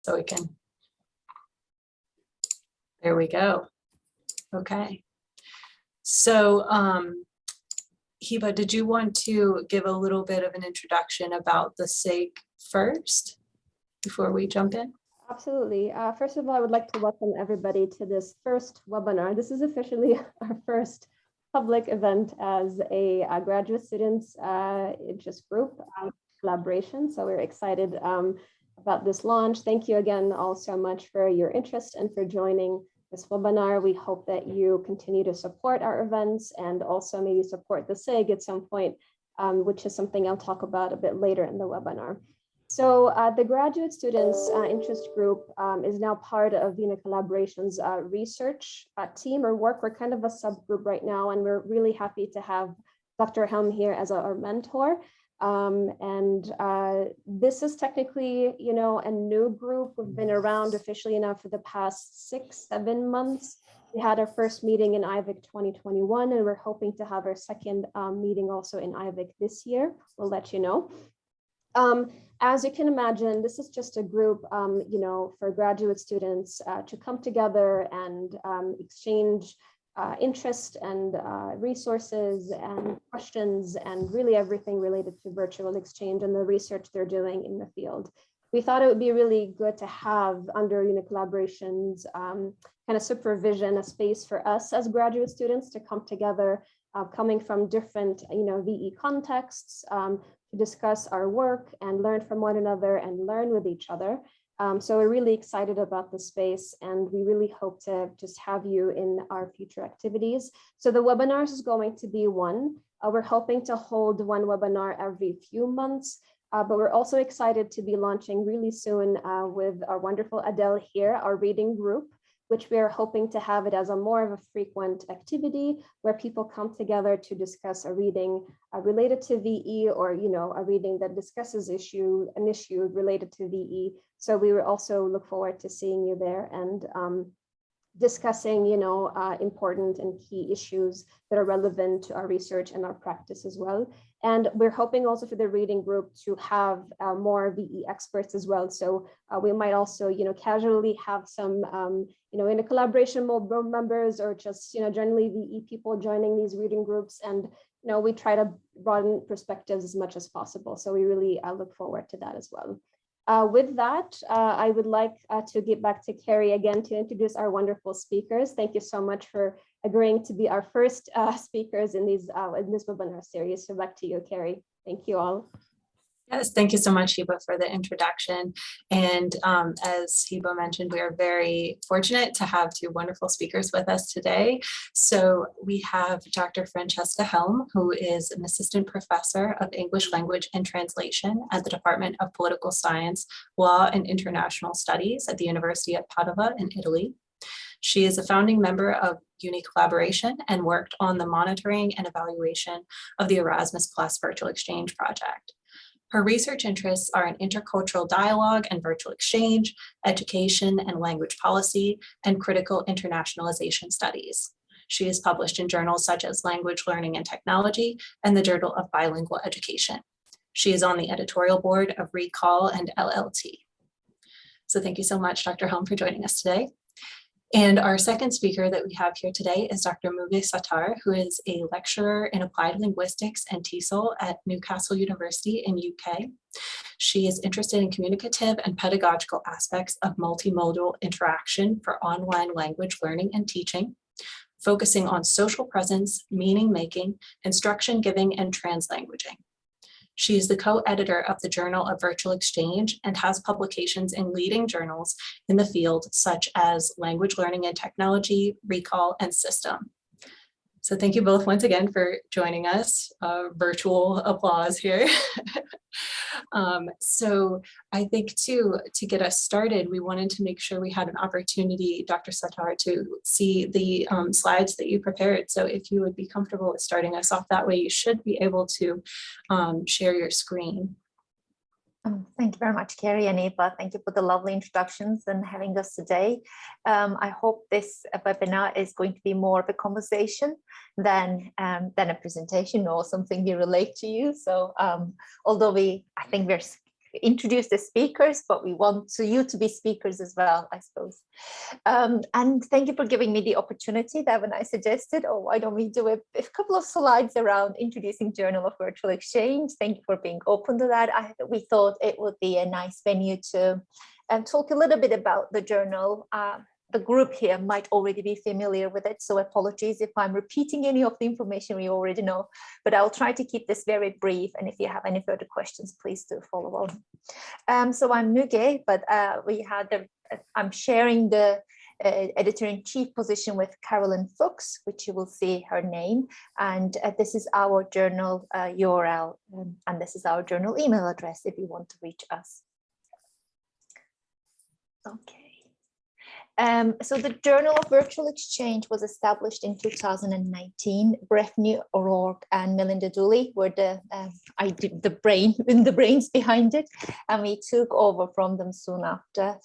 so we can, there we go. Okay. So Hiba, did you want to give a little bit of an introduction about the SIG first before we jump in? Absolutely. First of all, I would like to welcome everybody to this first webinar. This is officially our first public event as a graduate students interest group collaboration. So we're excited about this launch. Thank you again all so much for your interest and for joining this webinar. We hope that you continue to support our events and also maybe support the SIG at some point, which is something I'll talk about a bit later in the webinar. So the graduate students interest group is now part of UNICollaboration's research team or work. We're kind of a subgroup right now, and we're really happy to have Dr. Helm here as our mentor. This is technically, you know, a new group. We've been around officially now for the past 6-7 months. We had our first meeting in IVIC 2021, and we're hoping to have our second meeting also in IVIC this year. We'll let you know. As you can imagine, this is just a group, you know, for graduate students to come together and exchange interest and resources and questions and really everything related to virtual exchange and the research they're doing in the field. We thought it would be really good to have under UNICollaboration's kind of supervision, a space for us as graduate students to come together, coming from different, you know, VE contexts, to discuss our work and learn from one another and learn with each other. So we're really excited about the space, and we really hope to just have you in our future activities. So the webinars is going to be one. We're hoping to hold one webinar every few months, but we're also excited to be launching really soon with our wonderful Adele here, our reading group, which we are hoping to have it as a more of a frequent activity where people come together to discuss a reading related to VE, or, you know, a reading that discusses an issue related to VE. So we will also look forward to seeing you there and discussing, you know, important and key issues that are relevant to our research and our practice as well. And we're hoping also for the reading group to have more VE experts as well. So we might also, you know, casually have some, you know, in a collaboration members, or just, you know, generally VE people joining these reading groups. And, you know, we try to broaden perspectives as much as possible. So we really look forward to that as well. With that, I would like to get back to Carrie again to introduce our wonderful speakers. Thank you so much for agreeing to be our first speakers in this webinar series. So back to you, Carrie. Thank you all. Yes, thank you so much, Hiba, for the introduction. And as Hiba mentioned, we are very fortunate to have two wonderful speakers with us today. So we have Dr. Francesca Helm, who is an assistant professor of English language and translation at the Department of Political Science, Law and International Studies at the University of Padova in Italy. She is a founding member of UNICollaboration and worked on the monitoring and evaluation of the Erasmus Plus virtual exchange project. Her research interests are in intercultural dialogue and virtual exchange, education and language policy, and critical internationalization studies. She is published in journals such as Language Learning and Technology and the Journal of Bilingual Education. She is on the editorial board of Recall and LLT. So thank you so much, Dr. Helm, for joining us today. And our second speaker that we have here today is Dr. Müge Satar, who is a lecturer in applied linguistics and TESOL at Newcastle University in UK. She is interested in communicative and pedagogical aspects of multimodal interaction for online language learning and teaching, focusing on social presence, meaning making, instruction giving, and translanguaging. She is the co-editor of the Journal of Virtual Exchange and has publications in leading journals in the field such as Language Learning and Technology, Recall, and System. So thank you both once again for joining us. Virtual applause here. So I think to get us started, we wanted to make sure we had an opportunity, Dr. Satar, to see the slides that you prepared. So if you would be comfortable with starting us off that way, you should be able to share your screen. Thank you very much, Carrie and Eva. Thank you for the lovely introductions and having us today. I hope this webinar is going to be more of a conversation than a presentation or something you relate to you. So although I think we're introduce the speakers, but we want you to be speakers as well, I suppose. And thank you for giving me the opportunity that when I suggested, oh, why don't we do a couple of slides around introducing Journal of Virtual Exchange? Thank you for being open to that. We thought it would be a nice venue to talk a little bit about the journal. The group here might already be familiar with it, so apologies if I'm repeating any of the information we already know, but I'll try to keep this very brief, and if you have any further questions, please do follow on. So I'm Müge, but I'm sharing the editor-in-chief position with Carolyn Fuchs, which you will see her name, and this is our journal URL, and this is our journal email address if you want to reach us. Okay. So the Journal of Virtual Exchange was established in 2019. Breffney O'Rourke and Melinda Dooley were the brains behind it, and we took over from them soon after.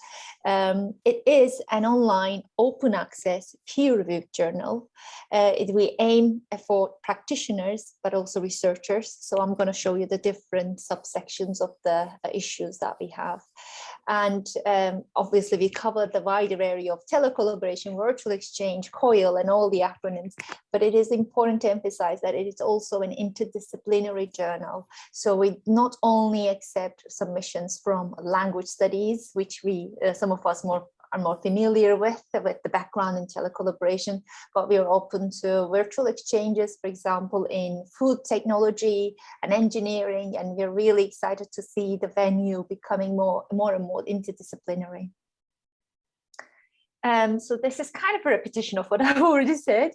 It is an online, open access, peer-reviewed journal. We aim for practitioners, but also researchers. So I'm going to show you the different subsections of the issues that we have. And obviously we cover the wider area of telecollaboration, virtual exchange, COIL, and all the acronyms, but it is important to emphasize that it is also an interdisciplinary journal. So we not only accept submissions from language studies, which some of us are more familiar with the background in telecollaboration, but we are open to virtual exchanges, for example, in food technology and engineering, and we're really excited to see the venue becoming more and more interdisciplinary. So this is kind of a repetition of what I've already said.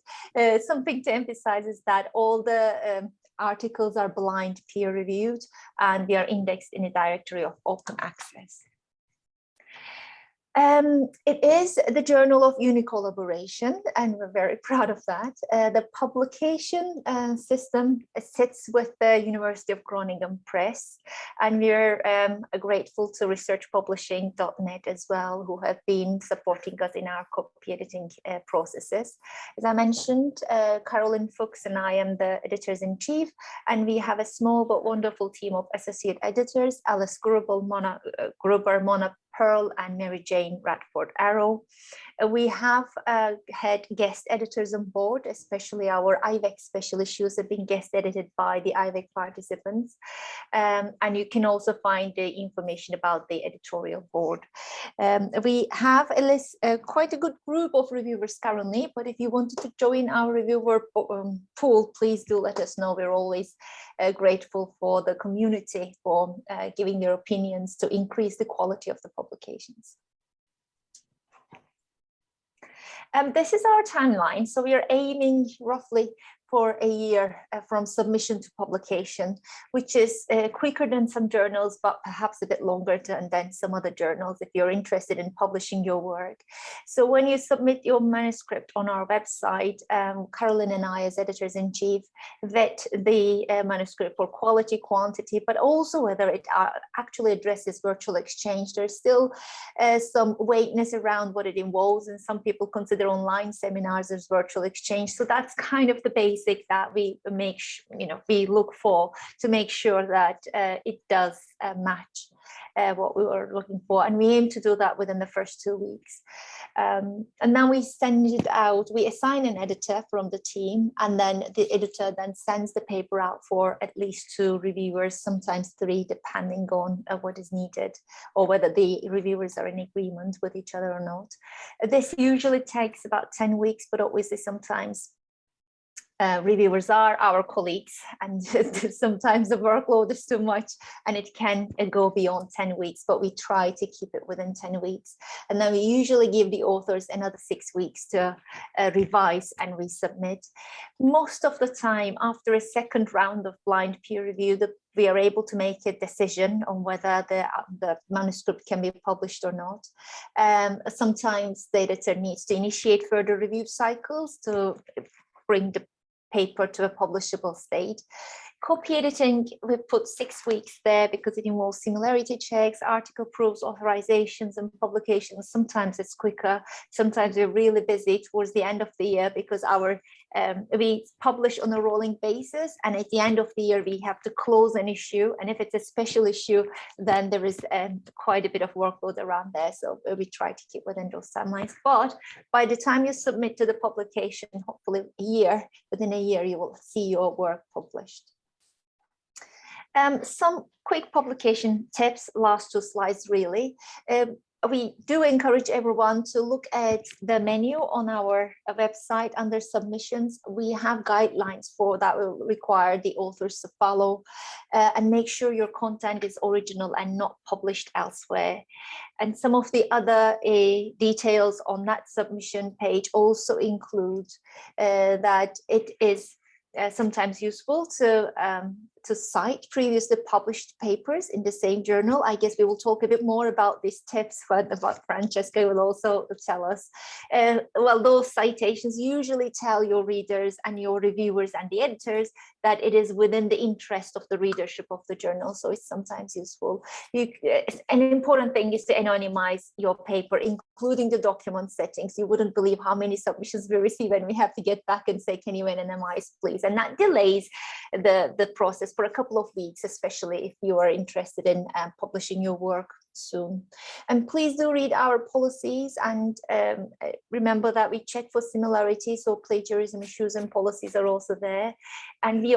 Something to emphasize is that all the articles are blind peer reviewed, and we are indexed in a directory of open access. It is the Journal of UNICollaboration, and we're very proud of that. The publication system sits with the University of Groningen Press, and we're grateful to researchpublishing.net as well, who have been supporting us in our copy editing processes. As I mentioned, Carolyn Fuchs and I am the editors-in-chief, and we have a small but wonderful team of associate editors: Alice Gruber, Mona Pearl, and Mary Jane Radford Arrow. We have had guest editors on board, especially our IVEC special issues have been guest edited by the IVEC participants. And you can also find the information about the editorial board. We have quite a good group of reviewers currently, but if you wanted to join our reviewer pool, please do let us know. We're always grateful for the community for giving their opinions to increase the quality of the publications. This is our timeline. So we are aiming roughly for a year from submission to publication, which is quicker than some journals, but perhaps a bit longer than some other journals if you're interested in publishing your work. So when you submit your manuscript on our website, Carolyn and I, as editors-in-chief, vet the manuscript for quality, quantity, but also whether it actually addresses virtual exchange. There's still some vagueness around what it involves, and some people consider online seminars as virtual exchange. So that's kind of the base that we we look for to make sure that it does match what we were looking for, and we aim to do that within the first 2 weeks. And then we send it out. We assign an editor from the team, and then the editor then sends the paper out for at least 2 reviewers, sometimes 3, depending on what is needed or whether the reviewers are in agreement with each other or not. This usually takes about 10 weeks, but obviously sometimes reviewers are our colleagues, and sometimes the workload is too much and it can go beyond 10 weeks, but we try to keep it within 10 weeks. And then we usually give the authors another 6 weeks to revise and resubmit. Most of the time, after a second round of blind peer review, we are able to make a decision on whether the manuscript can be published or not. Sometimes the editor needs to initiate further review cycles to bring the paper to a publishable state. Copy editing, we put 6 weeks there because it involves similarity checks, article proofs, authorizations, and publications. Sometimes it's quicker. Sometimes we're really busy towards the end of the year because we publish on a rolling basis, and at the end of the year we have to close an issue. And if it's a special issue, then there is quite a bit of workload around there. So we try to keep within those timelines. But by the time you submit to the publication, hopefully within a year, you will see your work published. Some quick publication tips, last 2 slides really. We do encourage everyone to look at the menu on our website under submissions. We have guidelines for that will require the authors to follow, and make sure your content is original and not published elsewhere. And some of the other details on that submission page also include that it is sometimes useful to cite previously published papers in the same journal. I guess we will talk a bit more about these tips, but about Francesca will also tell us. Well, those citations usually tell your readers and your reviewers and the editors that it is within the interest of the readership of the journal, so it's sometimes useful. An important thing is to anonymize your paper, including the document settings. You wouldn't believe how many submissions we receive and we have to get back and say, can you anonymize, please? And that delays the process for a couple of weeks, especially if you are interested in publishing your work soon. And please do read our policies, and remember that we check for similarity, so plagiarism issues and policies are also there. And we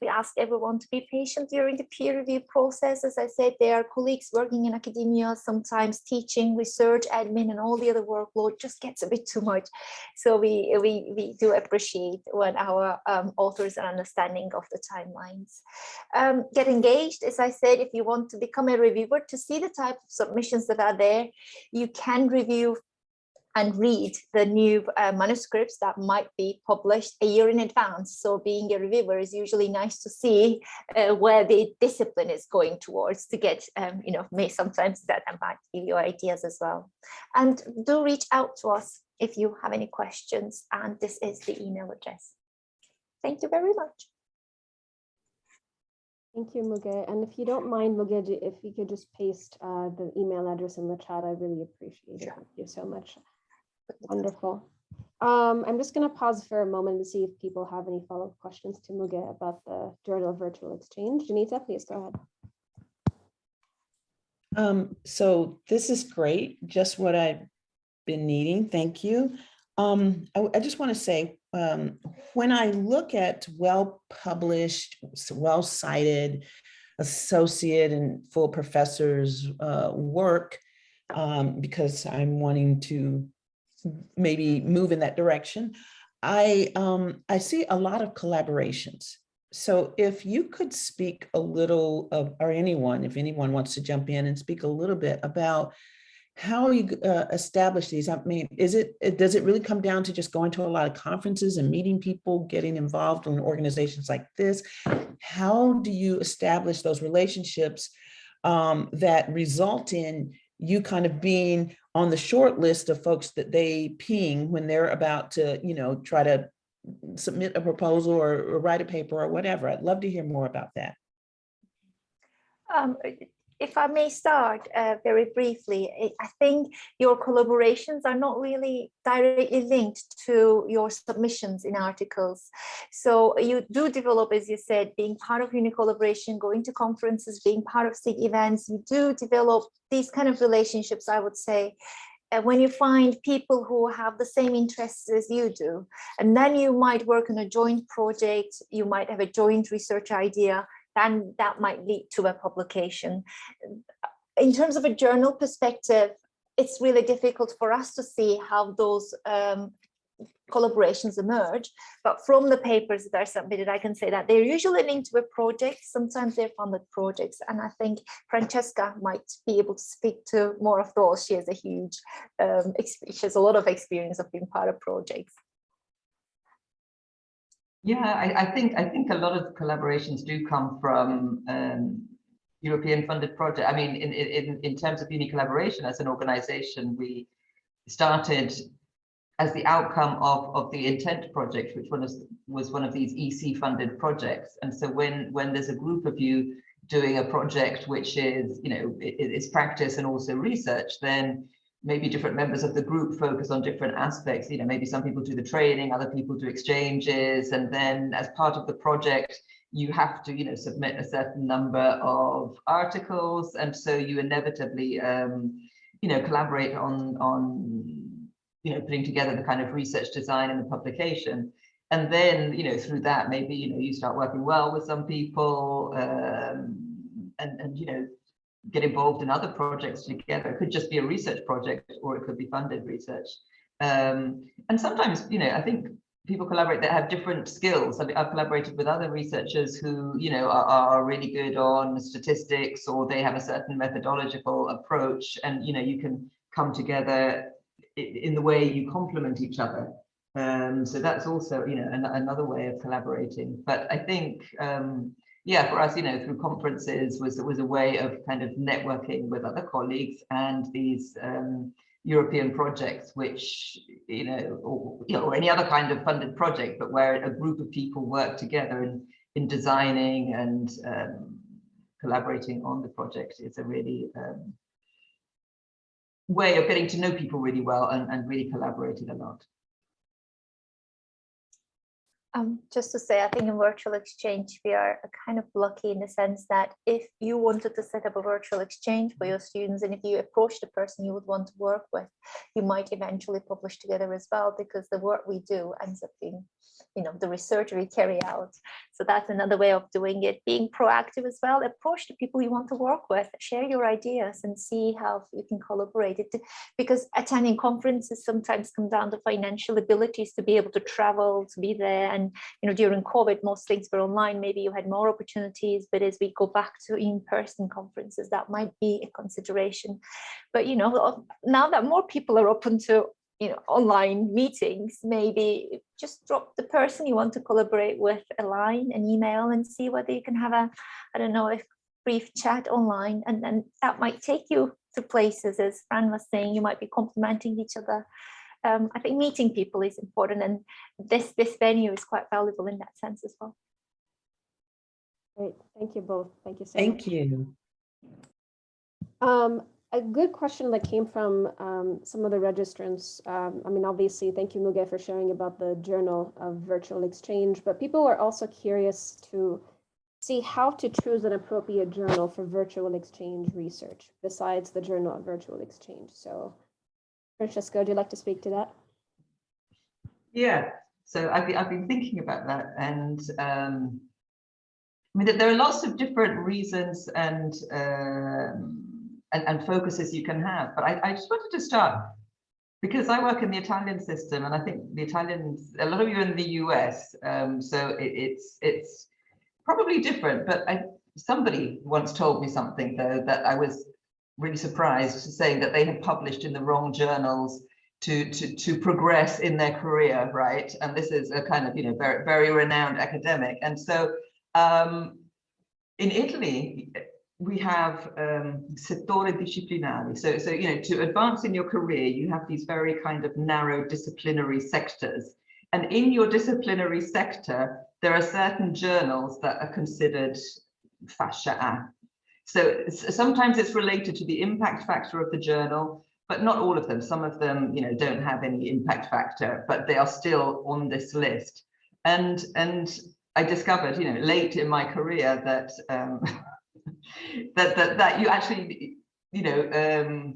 ask everyone to be patient during the peer review process. As I said, there are colleagues working in academia, sometimes teaching, research, admin, and all the other workload just gets a bit too much. So we do appreciate when our authors are understanding of the timelines. Get engaged. As I said, if you want to become a reviewer, to see the type of submissions that are there, you can review and read the new manuscripts that might be published a year in advance. So being a reviewer is usually nice to see where the discipline is going towards, to get, sometimes that might give you ideas as well. And do reach out to us if you have any questions, and this is the email address. Thank you very much. Thank you, Müge. And if you don't mind, Müge, if you could just paste the email address in the chat, I really appreciate it. Thank you so much. Wonderful. I'm just going to pause for a moment to see if people have any follow-up questions to Müge about the Journal Virtual Exchange. Janita, please go ahead. So this is great, just what I've been needing. Thank you. I just want to say, when I look at well-published, well-cited associate and full professors' work, because I'm wanting to maybe move in that direction, I see a lot of collaborations. So if you could speak a little, or if anyone wants to jump in and speak a little bit about how you establish these. I mean, does it really come down to just going to a lot of conferences and meeting people, getting involved in organizations like this? How do you establish those relationships that result in you kind of being on the short list of folks that they ping when they're about to, try to submit a proposal or write a paper or whatever? I'd love to hear more about that. If I may start very briefly, I think your collaborations are not really directly linked to your submissions in articles. So you do develop, as you said, being part of UNICollaboration, going to conferences, being part of SIG events, you do develop these kind of relationships, I would say, when you find people who have the same interests as you do. And then you might work on a joint project, you might have a joint research idea, then that might lead to a publication. In terms of a journal perspective, it's really difficult for us to see how those collaborations emerge, but from the papers that are submitted, I can say that they're usually linked to a project. Sometimes they're funded projects, and I think Francesca might be able to speak to more of those. She has a huge, she has a lot of experience of being part of projects. Yeah, I think a lot of collaborations do come from European funded projects. I mean, in terms of UNICollaboration as an organization, we started as the outcome of the intent project, which was one of these EC funded projects. And so when there's a group of you doing a project which is, you know, it's practice and also research, then maybe different members of the group focus on different aspects. You know, maybe some people do the training, other people do exchanges, and then as part of the project, you have to, you know, submit a certain number of articles, and so you inevitably, you know, collaborate on, you know, putting together the kind of research design and the publication. And then, you know, through that, maybe, you know, you start working well with some people, and you know, get involved in other projects together. It could just be a research project, or it could be funded research. And sometimes, you know, I think people collaborate that have different skills. I mean, I've collaborated with other researchers who, you know, are really good on statistics, or they have a certain methodological approach, and, you know, you can come together in the way you complement each other. So that's also, you know, another way of collaborating. But I think, yeah, for us, you know, through conferences was a way of kind of networking with other colleagues, and these European projects, which, you know, or any other kind of funded project, but where a group of people work together in designing and collaborating on the project, is a really way of getting to know people really well, and really collaborating a lot. Just to say, I think in virtual exchange, we are kind of lucky in the sense that if you wanted to set up a virtual exchange for your students, and if you approach the person you would want to work with, you might eventually publish together as well, because the work we do ends up being, you know, the research we carry out. So that's another way of doing it, being proactive as well. Approach the people you want to work with, share your ideas, and see how you can collaborate it. Because attending conferences sometimes come down to financial abilities to be able to travel, to be there. And, you know, during COVID, most things were online. Maybe you had more opportunities, but as we go back to in-person conferences, that might be a consideration. But, you know, now that more people are open to, you know, online meetings, maybe just drop the person you want to collaborate with a line, an email, and see whether you can have a, I don't know, a brief chat online, and then that might take you to places, as Fran was saying, you might be complementing each other. I think meeting people is important, and this venue is quite valuable in that sense as well. Great, thank you both. Thank you so much. Thank you. A good question that came from some of the registrants. I mean, obviously, thank you, Müge, for sharing about the Journal of Virtual Exchange, but people are also curious to see how to choose an appropriate journal for virtual exchange research besides the Journal of Virtual Exchange. So, Francesca, would you like to speak to that? Yeah, so I've been thinking about that, and I mean, there are lots of different reasons and focuses you can have, but I just wanted to start because I work in the Italian system, and I think the Italians, a lot of you in the US, so it's probably different. But somebody once told me something though that I was really surprised, saying that they had published in the wrong journals to progress in their career, right? And this is a kind of, you know, very, very renowned academic. And so in Italy, we have settori disciplinari. So, you know, to advance in your career, you have these very kind of narrow disciplinary sectors. And in your disciplinary sector, there are certain journals that are considered fascia A. So sometimes it's related to the impact factor of the journal, but not all of them. Some of them, you know, don't have any impact factor, but they are still on this list. And I discovered, you know, late in my career that that you actually, you know,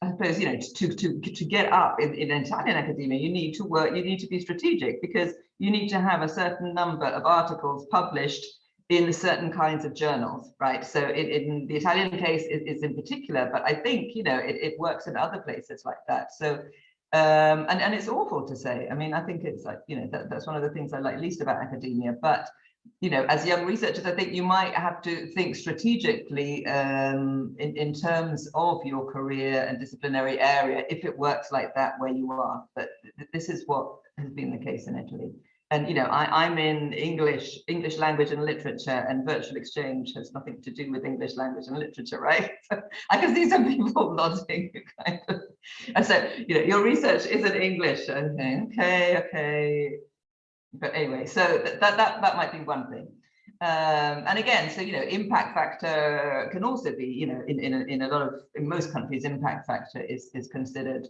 I suppose, you know, to get up in Italian academia, you need to work, you need to be strategic, because you need to have a certain number of articles published in certain kinds of journals, right? So in the Italian case is in particular, but I think, you know, it works in other places like that. So and it's awful to say. I mean, I think it's like, you know, that's one of the things I like least about academia. But, you know, as young researchers, I think you might have to think strategically in terms of your career and disciplinary area, if it works like that where you are. But this is what has been the case in Italy. And, you know, I'm in English language and literature, and virtual exchange has nothing to do with English language and literature, right? I can see some people nodding, kind of. And so, you know, your research isn't English. Okay. But anyway, so that might be one thing. And again, so, you know, impact factor can also be, you know, in a lot of, in most countries, impact factor is considered.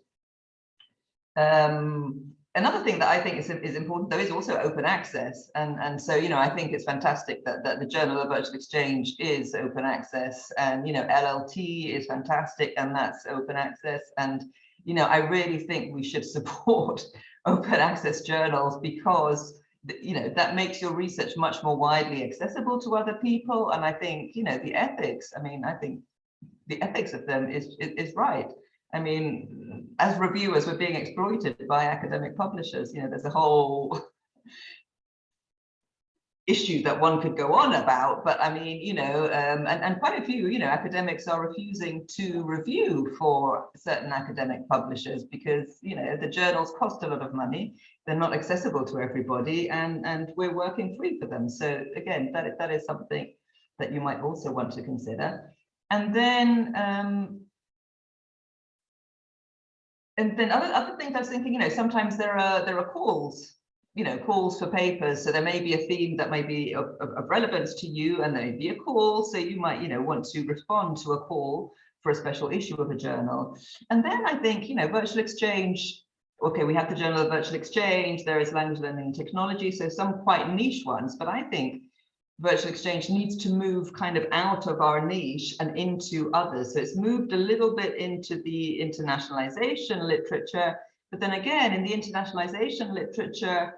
Another thing that I think is important, though, is also open access. And so, you know, I think it's fantastic that the Journal of Virtual Exchange is open access, and, you know, LLT is fantastic, and that's open access. And, you know, I really think we should support open access journals, because, you know, that makes your research much more widely accessible to other people. And I think, you know, the ethics, I mean, I think the ethics of them is right. I mean, as reviewers, we're being exploited by academic publishers. You know, there's a whole issue that one could go on about, but I mean, you know, and quite a few, you know, academics are refusing to review for certain academic publishers because, you know, the journals cost a lot of money. They're not accessible to everybody, and we're working free for them. So again, that is something that you might also want to consider. And then other things I was thinking, you know, sometimes there are calls, you know, calls for papers. So there may be a theme that may be of relevance to you, and there may be a call. So you might, you know, want to respond to a call for a special issue of a journal. And then I think, you know, virtual exchange, okay, we have the Journal of Virtual Exchange, there is language learning and technology, so some quite niche ones, but I think virtual exchange needs to move kind of out of our niche and into others. So it's moved a little bit into the internationalization literature, but then again, in the internationalization literature,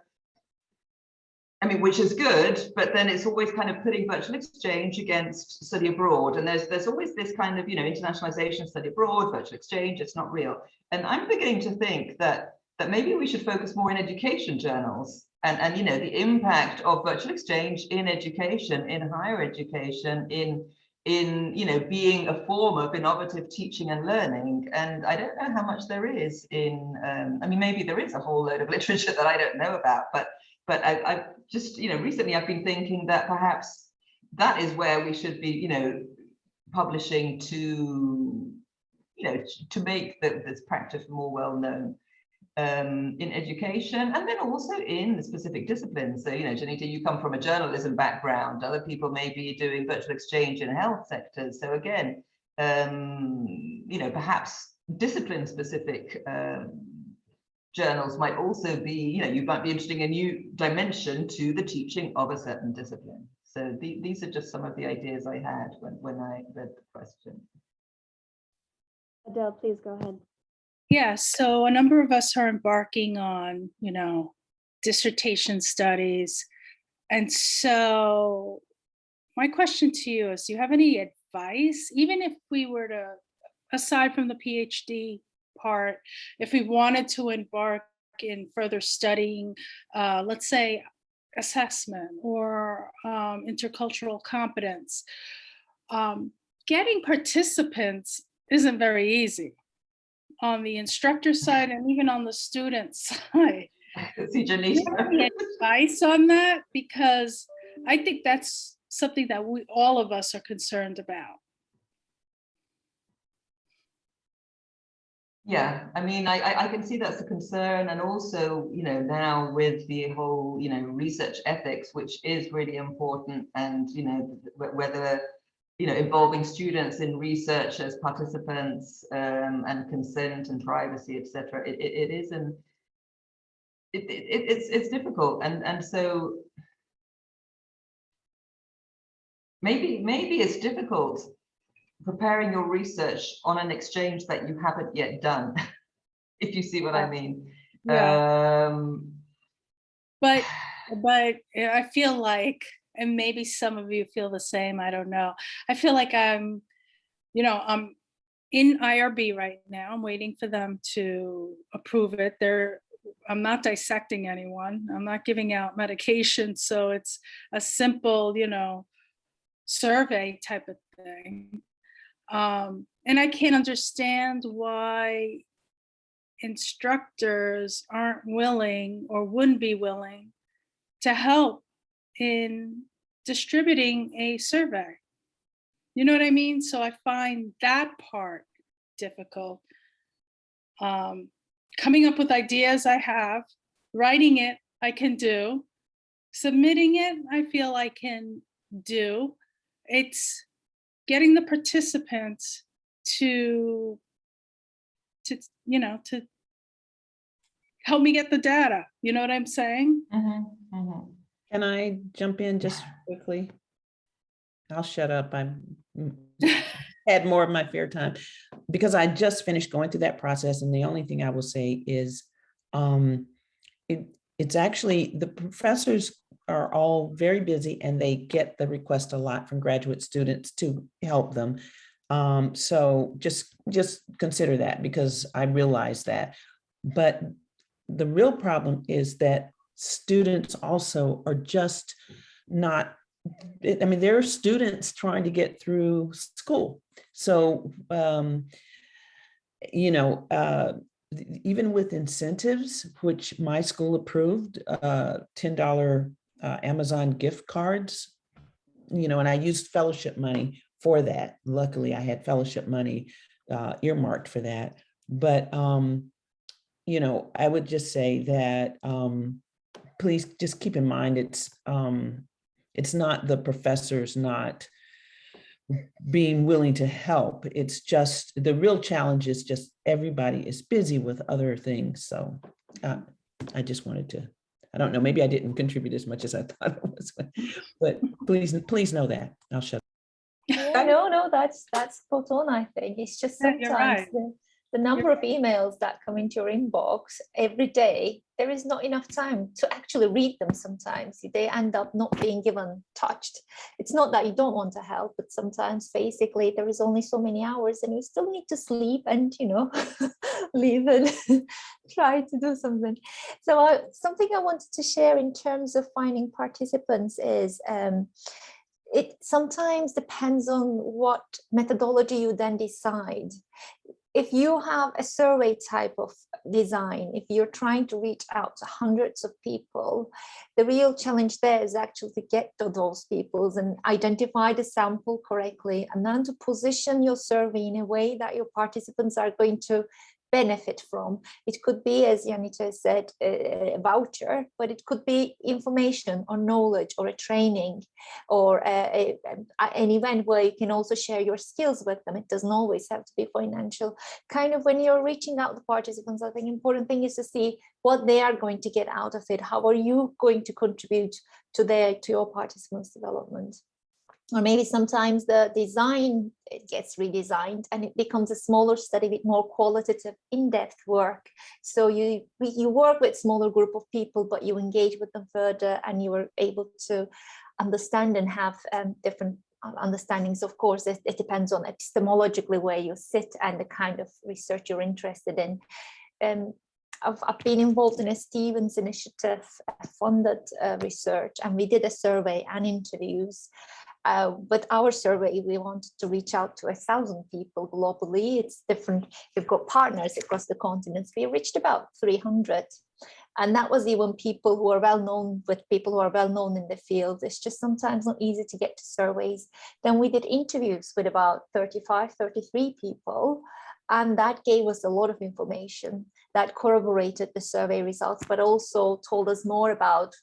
I mean, which is good, but then it's always kind of putting virtual exchange against study abroad. And there's always this kind of, you know, internationalization, study abroad, virtual exchange, it's not real. And I'm beginning to think that maybe we should focus more in education journals. And you know, the impact of virtual exchange in education, in higher education, in you know, being a form of innovative teaching and learning. And I don't know how much there is in, I mean, maybe there is a whole load of literature that I don't know about, but I just, you know, recently I've been thinking that perhaps that is where we should be, you know, publishing to, you know, to make this practice more well known. In education, and then also in the specific disciplines. So, you know, Janita, you come from a journalism background, other people may be doing virtual exchange in health sectors. So again, you know, perhaps discipline specific journals might also be, you know, you might be interested in a new dimension to the teaching of a certain discipline. So these are just some of the ideas I had when I read the question. Adele, please go ahead. Yeah, so a number of us are embarking on, you know, dissertation studies. And so my question to you is, do you have any advice, even if we were to, aside from the PhD part, if we wanted to embark in further studying, let's say, assessment or intercultural competence, getting participants isn't very easy on the instructor side and even on the student side. See, Do you have any advice on that? Because I think that's something that all of us are concerned about. Yeah, I mean, I can see that's a concern. And also, you know, now with the whole, you know, research ethics, which is really important, and, you know, whether, you know, involving students in research as participants, and consent and privacy, etc. It's difficult, and so maybe it's difficult preparing your research on an exchange that you haven't yet done, if you see what I mean. Yeah. But I feel like, and maybe some of you feel the same, I don't know. I feel like I'm in IRB right now. I'm waiting for them to approve it. I'm not dissecting anyone. I'm not giving out medication. So it's a simple, you know, survey type of thing. And I can't understand why instructors aren't willing or wouldn't be willing to help in distributing a survey. You know what I mean? So I find that part difficult. Coming up with ideas I have, writing it I can do, submitting it I feel I can do. It's getting the participants to help me get the data. You know what I'm saying? Can I jump in just quickly? I'll shut up. I'm had more of my fair time because I just finished going through that process. And the only thing I will say is it's actually the professors are all very busy and they get the request a lot from graduate students to help them. So just consider that because I realize that. But the real problem is that students also are just not, I mean, there are students trying to get through school. So, even with incentives, which my school approved, $10 Amazon gift cards, and I used fellowship money for that. Luckily, I had fellowship money earmarked for that. But, I would just say that please just keep in mind it's not the professors not being willing to help. It's just the real challenge is just everybody is busy with other things. So I just wanted to, I don't know, maybe I didn't contribute as much as I thought it was, but please know that. I'll shut up. Yeah, no, that's spot on. I think it's just Yeah, you're sometimes right. the number of emails that come into your inbox every day, there is not enough time to actually read them. Sometimes they end up not being given touched. It's not that you don't want to help, but sometimes basically there is only so many hours and you still need to sleep and leave and try to do something. So something I wanted to share in terms of finding participants is it sometimes depends on what methodology you then decide. If you have a survey type of design, if you're trying to reach out to hundreds of people, the real challenge there is actually to get to those people and identify the sample correctly, and then to position your survey in a way that your participants are going to benefit from. It could be, as Janita said, a voucher, but it could be information or knowledge or a training or an event where you can also share your skills with them. It doesn't always have to be financial. Kind of when you're reaching out to participants, I think important thing is to see what they are going to get out of it. How are you going to contribute to your participants' development? Or maybe sometimes the design, it gets redesigned and it becomes a smaller study with more qualitative, in-depth work. So you work with smaller group of people, but you engage with them further and you are able to understand and have different understandings. Of course, it depends on epistemologically where you sit and the kind of research you're interested in. I've been involved in a Stevens initiative funded research, and we did a survey and interviews. But our survey, we wanted to reach out to 1,000 people globally. It's different. We've got partners across the continents. We reached about 300. And that was even people who are well known, with people who are well known in the field. It's just sometimes not easy to get to surveys. Then we did interviews with about 35, 33 people. And that gave us a lot of information that corroborated the survey results, but also told us more about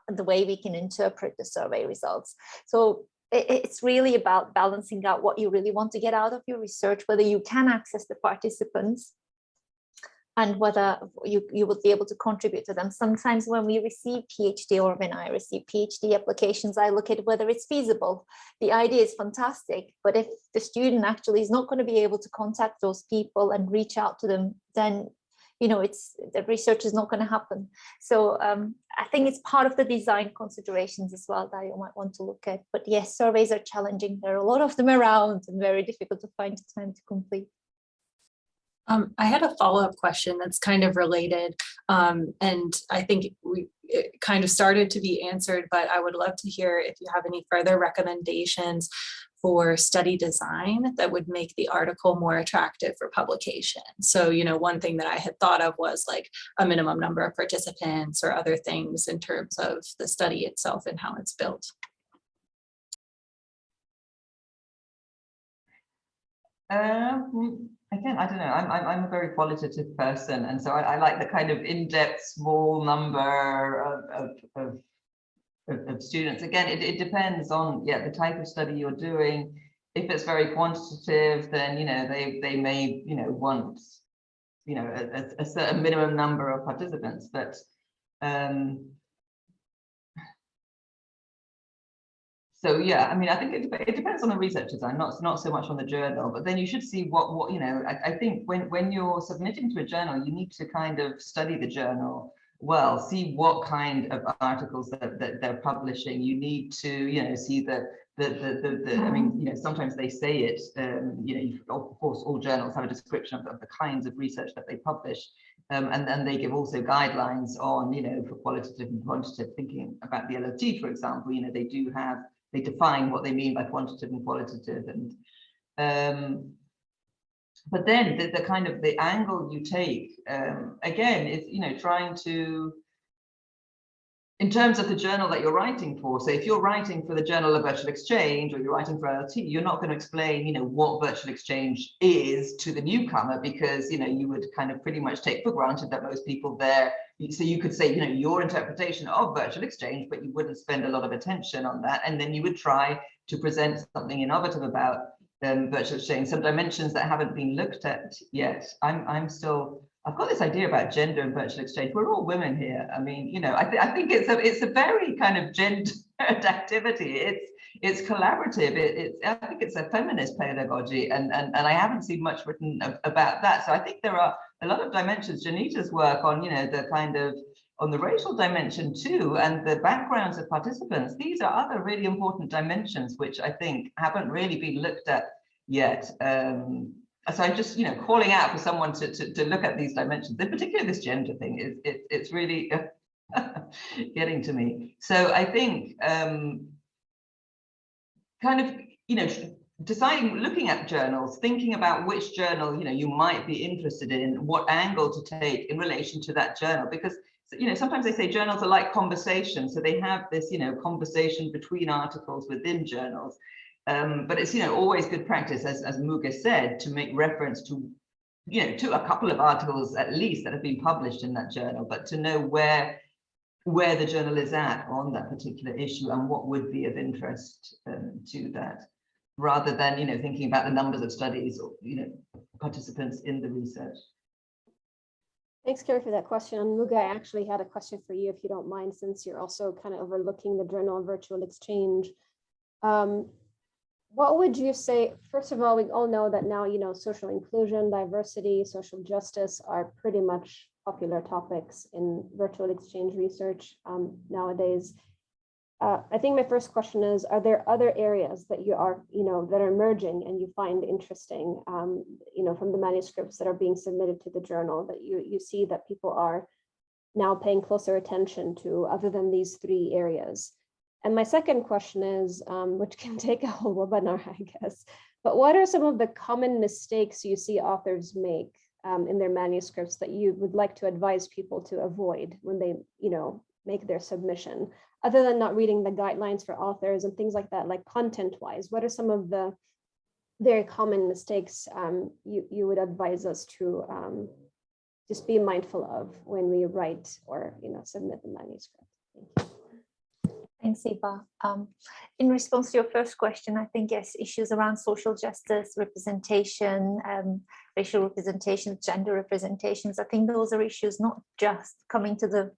the way we can interpret the survey results. So it's really about balancing out what you really want to get out of your research, whether you can access the participants and whether you will be able to contribute to them. Sometimes when we receive PhD, or when I receive PhD applications, I look at whether it's feasible. The idea is fantastic, but if the student actually is not going to be able to contact those people and reach out to them, then the research is not going to happen. So I think it's part of the design considerations as well that you might want to look at. But yes, surveys are challenging. There are a lot of them around and very difficult to find the time to complete. I had a follow-up question that's kind of related, and I think it kind of started to be answered, but I would love to hear if you have any further recommendations for study design that would make the article more attractive for publication. So, one thing that I had thought of was like a minimum number of participants or other things in terms of the study itself and how it's built. Again, I don't know. I'm a very qualitative person, and so I like the kind of in-depth, small number of students. Again, it depends on the type of study you're doing. If it's very quantitative, then they may want a certain minimum number of participants, but so yeah, I mean, I think it depends on the research design, not so much on the journal. But then you should see what I think when you're submitting to a journal, you need to kind of study the journal well, see what kind of articles that they're publishing. You need to see the I mean, sometimes they say it. Of course, all journals have a description of the kinds of research that they publish. And then they give also guidelines on, for qualitative and quantitative, thinking about the LOT, for example, they define what they mean by quantitative and qualitative. And but then the kind of the angle you take, again, is, trying to, in terms of the journal that you're writing for. So if you're writing for the Journal of Virtual Exchange, or you're writing for LT, you're not going to explain, what virtual exchange is to the newcomer, because, you would kind of pretty much take for granted that most people there. So you could say, your interpretation of virtual exchange, but you wouldn't spend a lot of attention on that. And then you would try to present something innovative about virtual exchange, some dimensions that haven't been looked at yet. I've got this idea about gender and virtual exchange. We're all women here. I mean, I think it's a very kind of gendered activity. It's collaborative. I think it's a feminist pedagogy, and I haven't seen much written about that. So I think there are a lot of dimensions. Janita's work on, the kind of on the racial dimension too, and the backgrounds of participants. These are other really important dimensions which I think haven't really been looked at yet. So I'm just, calling out for someone to look at these dimensions, in particular this gender thing. It's really getting to me. So I think kind of, deciding, looking at journals, thinking about which journal, you might be interested in, what angle to take in relation to that journal, because sometimes they say journals are like conversations. So they have this, conversation between articles within journals. But it's always good practice, as Müge said, to make reference to to a couple of articles at least that have been published in that journal, but to know where the journal is at on that particular issue and what would be of interest to that, rather than thinking about the numbers of studies or participants in the research. Thanks, Carrie, for that question. And Müge, I actually had a question for you, if you don't mind, since you're also kind of overlooking the Journal of Virtual Exchange. What would you say? First of all, we all know that now, social inclusion, diversity, social justice are pretty much popular topics in virtual exchange research nowadays. I think my first question is, are there other areas that you are, that are emerging and you find interesting, from the manuscripts that are being submitted to the journal, that you see that people are now paying closer attention to, other than these three areas? And my second question is, which can take a whole webinar, I guess, but what are some of the common mistakes you see authors make in their manuscripts that you would like to advise people to avoid when they, make their submission, other than not reading the guidelines for authors and things like that, like content-wise? What are some of the very common mistakes you would advise us to just be mindful of when we write or, submit the manuscript? Thank you. Thanks, Eva. In response to your first question, I think yes, issues around social justice, representation, racial representation, gender representations, I think those are issues not just coming to the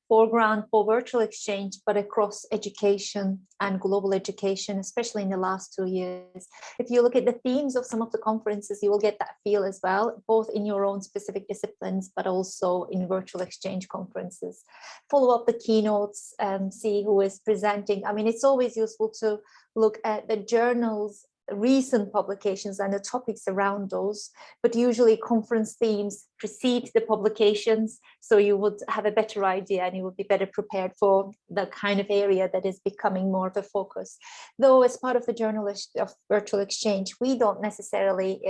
foreground for virtual exchange, but across education and global education, especially in the last 2 years. If you look at the themes of some of the conferences, you will get that feel as well, both in your own specific disciplines, but also in virtual exchange conferences. Follow up the keynotes and see who is presenting. I mean, it's always useful to look at the journals, recent publications and the topics around those, but usually conference themes precede the publications, so you would have a better idea and you would be better prepared for the kind of area that is becoming more of a focus. Though as part of the Journal of Virtual Exchange, we don't necessarily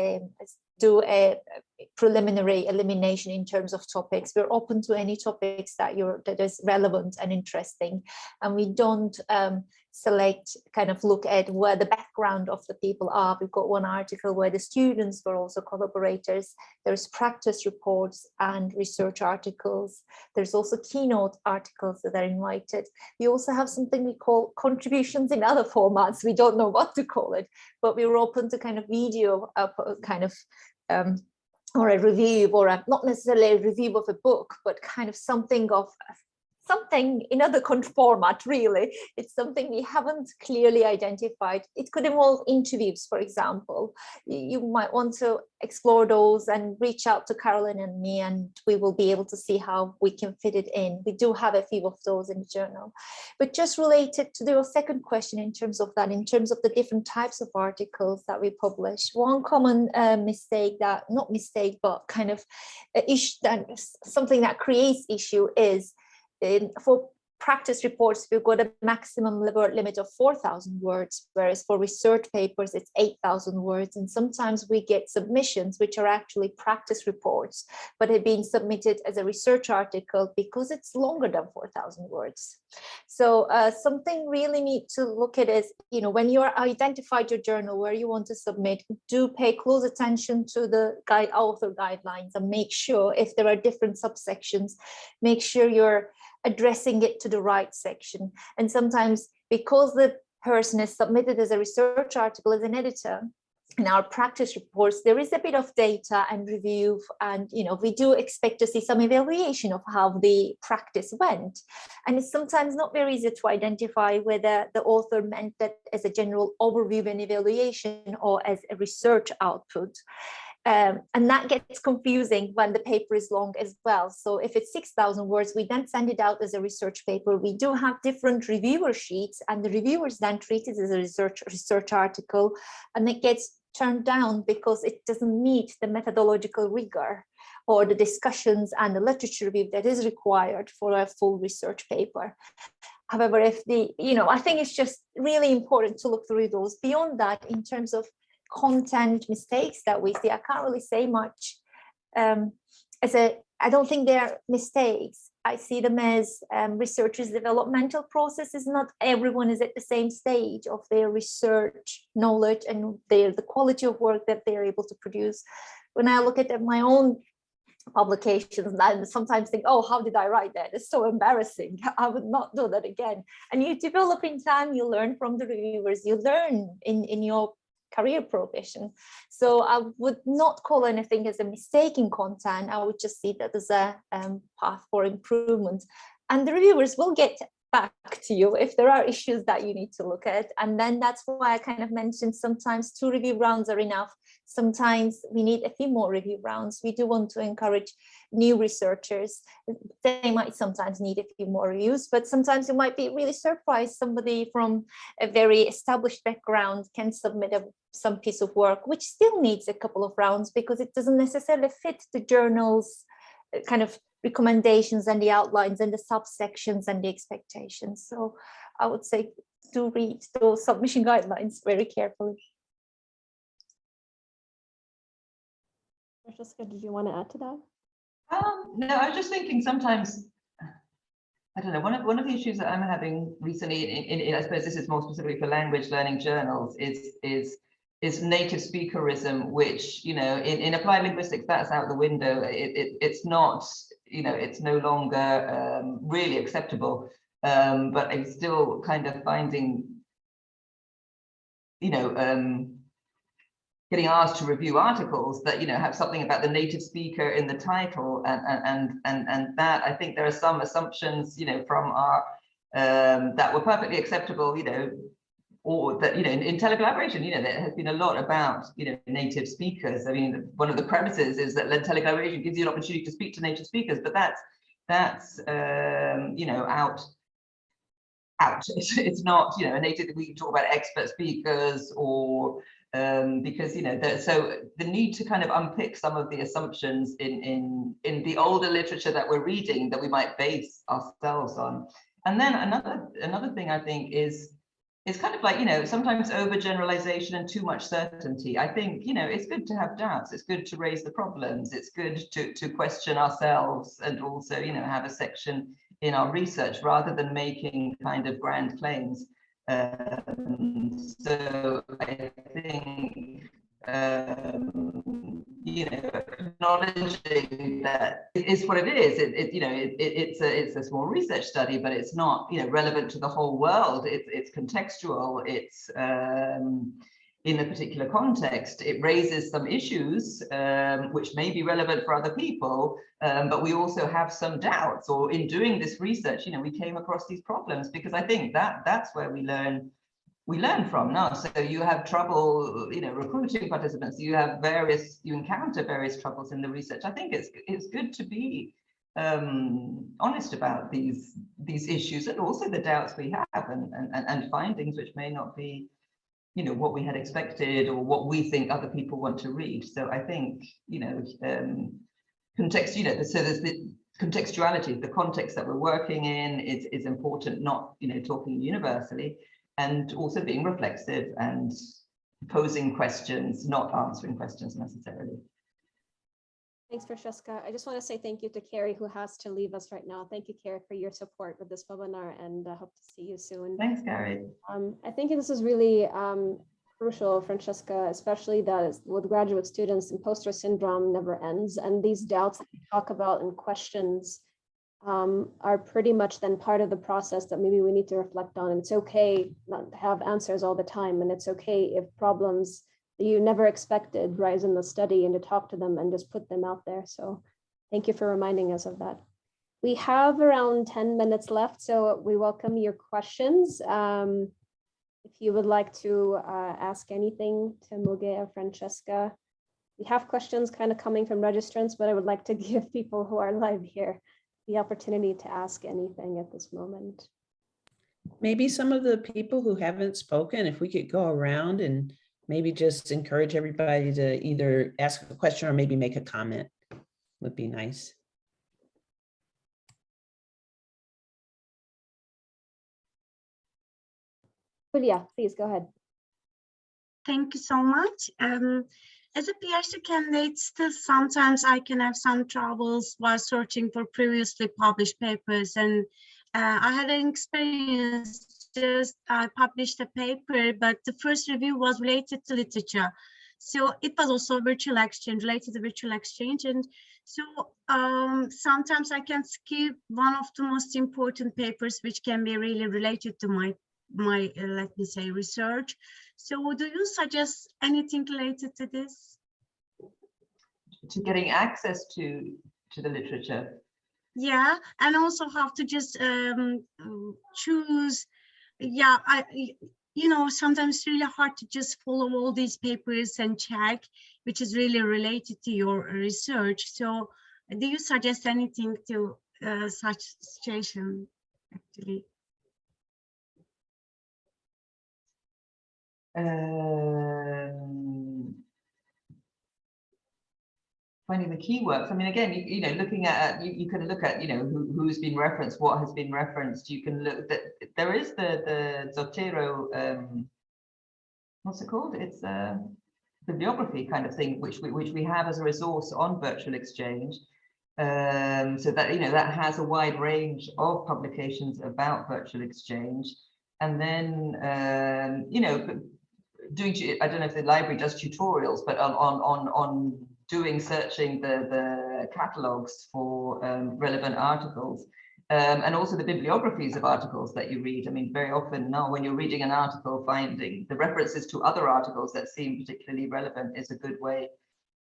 do a preliminary elimination in terms of topics. We're open to any topics that is relevant and interesting, and we don't select, kind of look at where the background of the people are. We've got one article where the students were also collaborators. There's practice reports and research articles. There's also keynote articles that are invited. We also have something we call contributions in other formats. We don't know what to call it, but we were open to kind of video, or a review, or not necessarily a review of a book, but kind of something in other format, really. It's something we haven't clearly identified. It could involve interviews, for example. You might want to explore those and reach out to Carolyn and me, and we will be able to see how we can fit it in. We do have a few of those in the journal. But just related to your second question in terms of the different types of articles that we publish, one common mistake but kind of something that creates issue is, for practice reports, we've got a maximum limit of 4,000 words, whereas for research papers, it's 8,000 words. And sometimes we get submissions, which are actually practice reports, but have been submitted as a research article because it's longer than 4,000 words. So something really need to look at is, when you are identified your journal where you want to submit, do pay close attention to the author guidelines and make sure if there are different subsections, make sure you're addressing it to the right section. And sometimes because the person is submitted as a research article as an editor, in our practice reports, there is a bit of data and review, and we do expect to see some evaluation of how the practice went. And it's sometimes not very easy to identify whether the author meant that as a general overview and evaluation or as a research output. And that gets confusing when the paper is long as well. So if it's 6,000 words, we then send it out as a research paper. We do have different reviewer sheets, and the reviewers then treat it as a research article, and it gets turned down because it doesn't meet the methodological rigor or the discussions and the literature review that is required for a full research paper. However, I think it's just really important to look through those. Beyond that, in terms of content mistakes that we see, I can't really say much. I don't think they're mistakes. I see them as researchers' developmental processes. Not everyone is at the same stage of their research knowledge and the quality of work that they're able to produce. When I look at my own publications, I sometimes think, oh, how did I write that? It's so embarrassing. I would not do that again. And you develop in time, you learn from the reviewers, you learn in your career progression. So I would not call anything as a mistake in content. I would just see that as a path for improvement. And the reviewers will get back to you if there are issues that you need to look at. And then that's why I kind of mentioned sometimes 2 review rounds are enough. Sometimes we need a few more review rounds. We do want to encourage new researchers. They might sometimes need a few more reviews, but sometimes you might be really surprised. Somebody from a very established background can submit some piece of work, which still needs a couple of rounds because it doesn't necessarily fit the journal's kind of recommendations and the outlines and the subsections and the expectations. So I would say do read those submission guidelines very carefully. Francesca, did you want to add to that? No, I was just thinking sometimes, I don't know, one of the issues that I'm having recently, in I suppose this is more specifically for language learning journals, is native speakerism, which, in applied linguistics, that's out the window. It's not, it's no longer really acceptable. But I'm still kind of finding, getting asked to review articles that have something about the native speaker in the title, and that I think there are some assumptions from our that were perfectly acceptable, or that in telecollaboration, there has been a lot about native speakers. I mean, one of the premises is that telecollaboration gives you an opportunity to speak to native speakers, but that's out. It's not a native. We can talk about expert speakers or because so the need to kind of unpick some of the assumptions in the older literature that we're reading that we might base ourselves on. And then another thing I think is kind of like sometimes overgeneralization and too much certainty. I think it's good to have doubts. It's good to raise the problems. It's good to question ourselves and also have a section in our research rather than making kind of grand claims. So I think, you know, acknowledging that it is what it is. It's a small research study, but it's not, you know, relevant to the whole world. It's contextual. It's in a particular context. It raises some issues which may be relevant for other people, but we also have some doubts. Or in doing this research, you know, we came across these problems, because I think that's where we learn from now. So you have trouble, you know, recruiting participants, you encounter various troubles in the research. I think it's good to be honest about these issues, and also the doubts we have, and findings which may not be, you know, what we had expected, or what we think other people want to read. So I think, you know, context, you know, so there's the contextuality, the context that we're working in is important, not, you know, talking universally, and also being reflexive and posing questions, not answering questions necessarily. Thanks, Francesca. I just want to say thank you to Carrie, who has to leave us right now. Thank you, Carrie, for your support with this webinar, and I hope to see you soon. Thanks, Carrie. I think this is really crucial, Francesca, especially that with graduate students, imposter syndrome never ends. And these doubts that we talk about and questions are pretty much then part of the process that maybe we need to reflect on. And it's okay not to have answers all the time. And it's okay if problems that you never expected rise in the study, and to talk to them and just put them out there. So thank you for reminding us of that. We have around 10 minutes left, so we welcome your questions. If you would like to ask anything to Müge or Francesca. We have questions kind of coming from registrants, but I would like to give people who are live here the opportunity to ask anything at this moment. Maybe some of the people who haven't spoken, if we could go around and maybe just encourage everybody to either ask a question or maybe make a comment, would be nice. Julia, please go ahead. Thank you so much. As a PhD candidate, still sometimes I can have some troubles while searching for previously published papers. And I had an experience, I published a paper, but the first review was related to literature. So it was also a virtual exchange, related to virtual exchange. And so sometimes I can skip one of the most important papers, which can be really related to my let me say research. So do you suggest anything related to this? To getting access to the literature. Yeah, and also how to just choose. Yeah, you know, sometimes it's really hard to just follow all these papers and check which is really related to your research. So do you suggest anything to such situation actually? Finding the keywords. I mean, again, you know, looking at, you can look at, you know, who's been referenced, what has been referenced. You can look that there is the Zotero, what's it called? It's a bibliography kind of thing, which we have as a resource on Virtual Exchange. So that, you know, that has a wide range of publications about Virtual Exchange. And then, you know, I don't know if the library does tutorials, but on searching the catalogs for relevant articles, and also the bibliographies of articles that you read. I mean, very often now when you're reading an article, finding the references to other articles that seem particularly relevant is a good way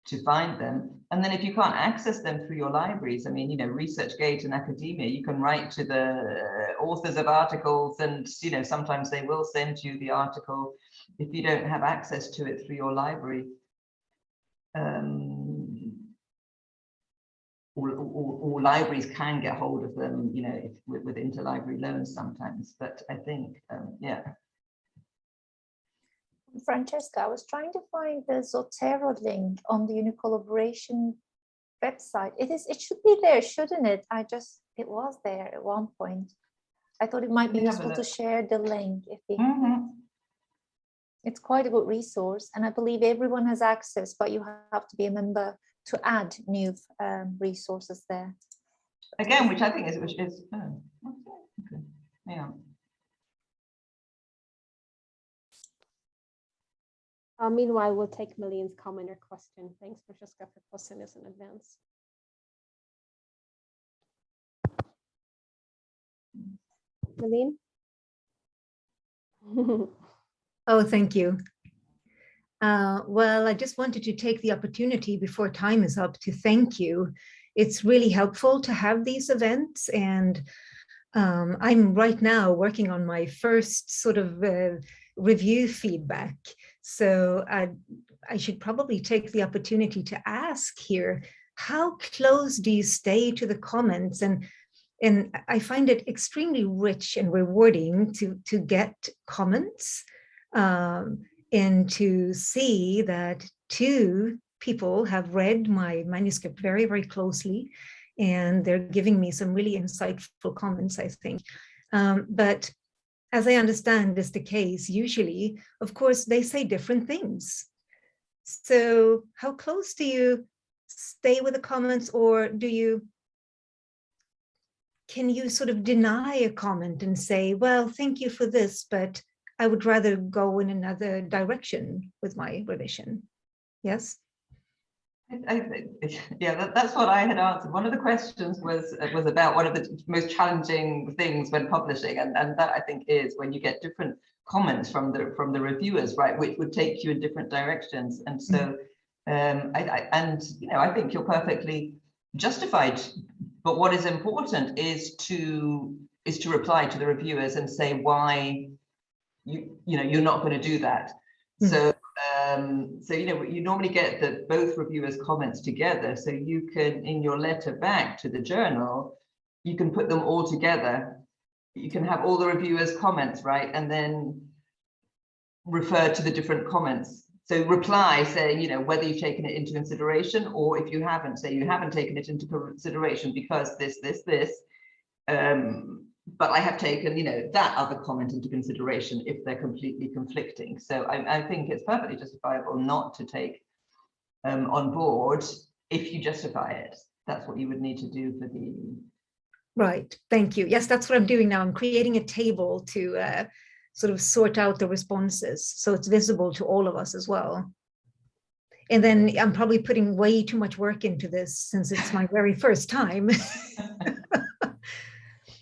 to find them. And then if you can't access them through your libraries, I mean, you know, ResearchGate and academia, you can write to the authors of articles, and, you know, sometimes they will send you the article if you don't have access to it through your library. Or libraries can get hold of them, you know, with interlibrary loans sometimes. But I think, yeah. Francesca, I was trying to find the Zotero link on the UNICollaboration website. It should be there, shouldn't it? It was there at one point. I thought it might be useful to share the link if we It's quite a good resource, and I believe everyone has access, but you have to be a member to add new resources there. Again, which I think is okay. Yeah. Meanwhile, we'll take Maline's comment or question. Thanks, Francesca, for posting this in advance. Maline? Oh, thank you. Well, I just wanted to take the opportunity before time is up to thank you. It's really helpful to have these events, and I'm right now working on my first sort of review feedback. So I should probably take the opportunity to ask here, how close do you stay to the comments? And I find it extremely rich and rewarding to get comments and to see that 2 people have read my manuscript very, very closely, and they're giving me some really insightful comments, I think. But as I understand is the case, usually, of course, they say different things. So how close do you stay with the comments, or can you sort of deny a comment and say, well, thank you for this, but I would rather go in another direction with my revision? Yes? Yeah, that's what I had answered. One of the questions was about one of the most challenging things when publishing, and that I think is when you get different comments from the reviewers, right, which would take you in different directions. And so, I think you're perfectly justified. But what is important is to reply to the reviewers and say why you're not going to do that. So you normally get both reviewers' comments together, so you can, in your letter back to the journal, you can put them all together. You can have all the reviewers' comments, right, and then refer to the different comments. So reply saying, whether you've taken it into consideration, or if you haven't, say you haven't taken it into consideration because this. But I have taken, that other comment into consideration if they're completely conflicting. So I think it's perfectly justifiable not to take on board if you justify it. That's what you would need to do for the. Right, thank you. Yes, that's what I'm doing now. I'm creating a table to sort of sort out the responses so it's visible to all of us as well. And then I'm probably putting way too much work into this since it's my very first time.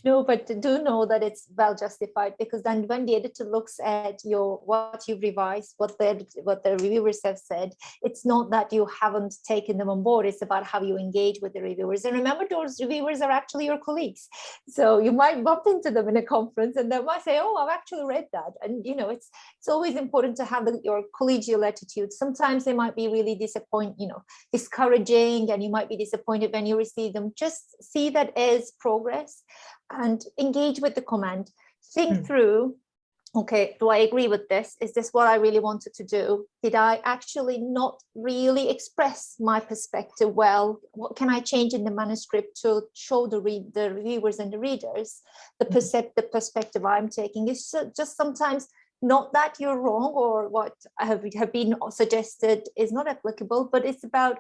No, but do know that it's well justified, because then when the editor looks at what you've revised, what the reviewers have said, it's not that you haven't taken them on board. It's about how you engage with the reviewers. And remember, those reviewers are actually your colleagues. So you might bump into them in a conference and they might say, oh, I've actually read that. And it's always important to have your collegial attitude. Sometimes they might be really discouraging, and you might be disappointed when you receive them. Just see that as progress and engage with the comment. Think through, okay, do I agree with this? Is this what I really wanted to do? Did I actually not really express my perspective well? What can I change in the manuscript to show the reviewers and the readers the perspective I'm taking? It's just sometimes not that you're wrong or what have been suggested is not applicable, but it's about,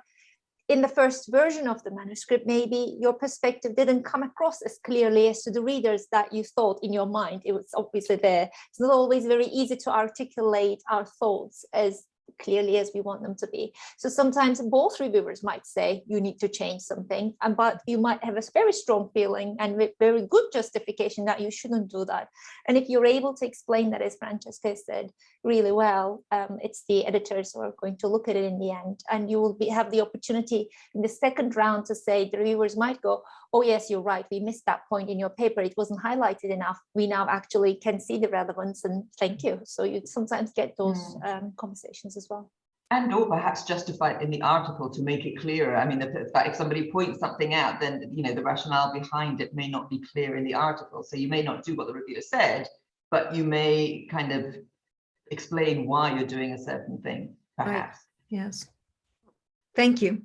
in the first version of the manuscript, maybe your perspective didn't come across as clearly as to the readers that you thought in your mind. It was obviously there. It's not always very easy to articulate our thoughts as clearly as we want them to be. So sometimes both reviewers might say you need to change something, but you might have a very strong feeling and very good justification that you shouldn't do that. And if you're able to explain that, as Francesca said, really well, it's the editors who are going to look at it in the end, and you will have the opportunity in the second round to say, the reviewers might go, oh yes, you're right, we missed that point in your paper, it wasn't highlighted enough, we now actually can see the relevance, and thank you. So you sometimes get those conversations as well. And or perhaps justify it in the article to make it clearer. I mean, if somebody points something out, then the rationale behind it may not be clear in the article. So you may not do what the reviewer said, but you may kind of explain why you're doing a certain thing, perhaps. Right. Yes. Thank you.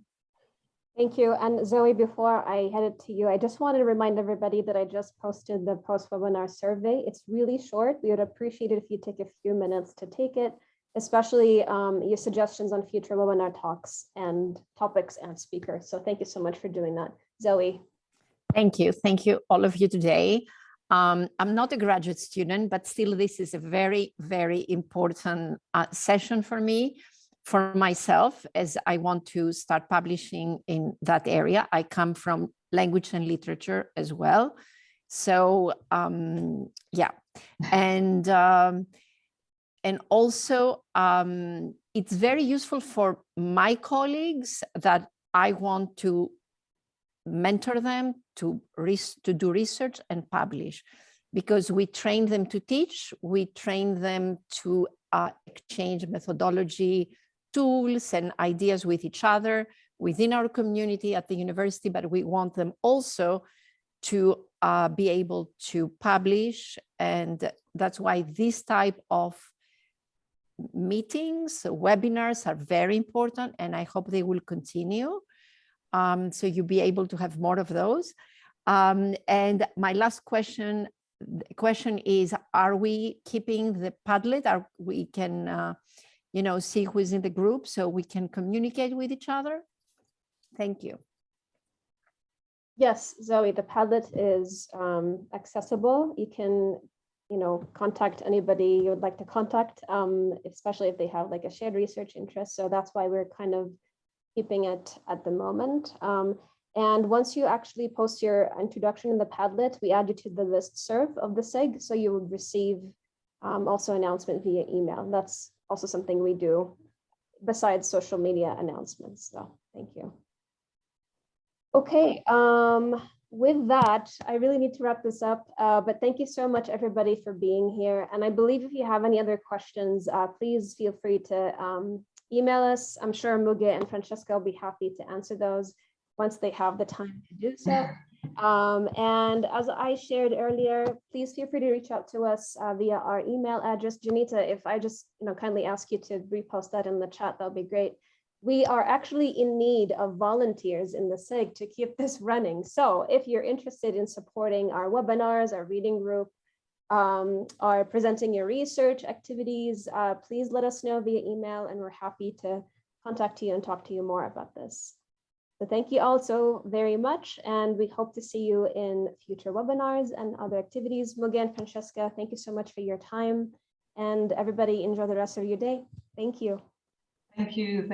Thank you. And Zoe, before I head it to you, I just wanted to remind everybody that I just posted the post-webinar survey. It's really short. We would appreciate it if you take a few minutes to take it, especially your suggestions on future webinar talks and topics and speakers. So thank you so much for doing that. Zoe. Thank you. Thank you, all of you today. I'm not a graduate student, but still this is a very, very important session for me, for myself, as I want to start publishing in that area. I come from language and literature as well. So yeah, and also it's very useful for my colleagues that I want to mentor them to do research and publish, because we train them to teach, we train them to exchange methodology, tools and ideas with each other within our community at the university, but we want them also to be able to publish. And that's why this type of meetings, webinars are very important, and I hope they will continue. So you'll be able to have more of those. And my last question is, are we keeping the Padlet? Are we can, you know, see who's in the group so we can communicate with each other? Thank you. Yes, Zoe, the Padlet is accessible. You can, you know, contact anybody you would like to contact, especially if they have like a shared research interest. So that's why we're kind of keeping it at the moment. And once you actually post your introduction in the Padlet, we add you to the listserv of the SIG, so you would receive also announcement via email. That's also something we do besides social media announcements. So thank you. Okay, with that, I really need to wrap this up, but thank you so much everybody for being here. And I believe if you have any other questions, please feel free to email us. I'm sure Müge and Francesca will be happy to answer those once they have the time to do so. And as I shared earlier, please feel free to reach out to us via our email address. Janita, if I just kindly ask you to repost that in the chat, that'll be great. We are actually in need of volunteers in the SIG to keep this running. So if you're interested in supporting our webinars, our reading group, are presenting your research activities, please let us know via email, and we're happy to contact you and talk to you more about this. So thank you all so very much, and we hope to see you in future webinars and other activities. Müge and Francesca, thank you so much for your time, and everybody enjoy the rest of your day. Thank you. Thank you.